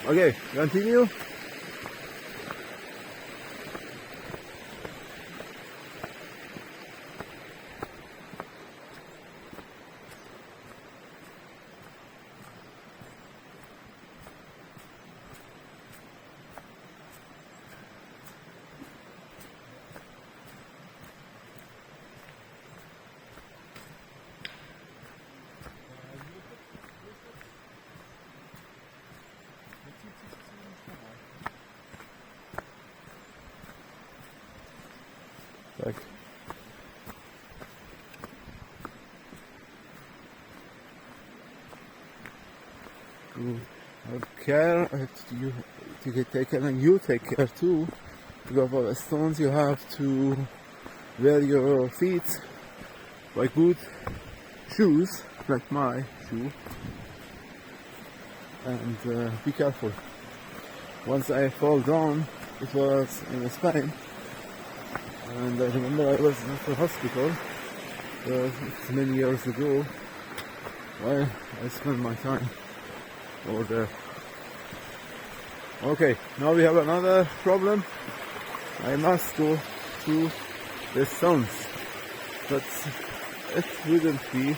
Okay, continue. Tak. To have care, you to take care, and you take care too. Because for the stones, you have to wear your feet like good shoes, like my shoe, and be careful. Once I fall down, it was in Spain, and I remember I was at the hospital many years ago. Well, I spent my time over there. Okay, now we have another problem. I must go through the stones, but it wouldn't be a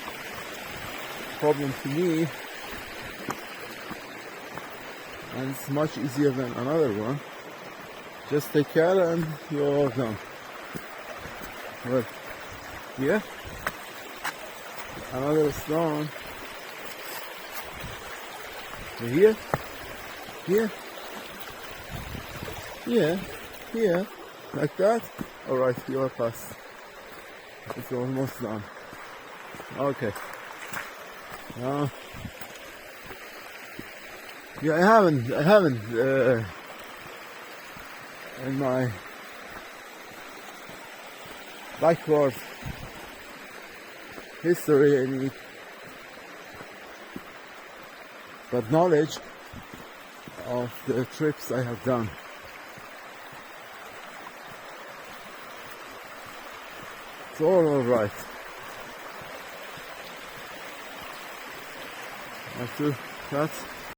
problem to me, and it's much easier than another one. Just take care and you're done. Well, yeah, another stone. Here, here, here, like that. Alright, you are past. It's almost done. Okay. Now, yeah, I haven't in my backward history any but knowledge of the trips I have done. It's all alright. I have to cut.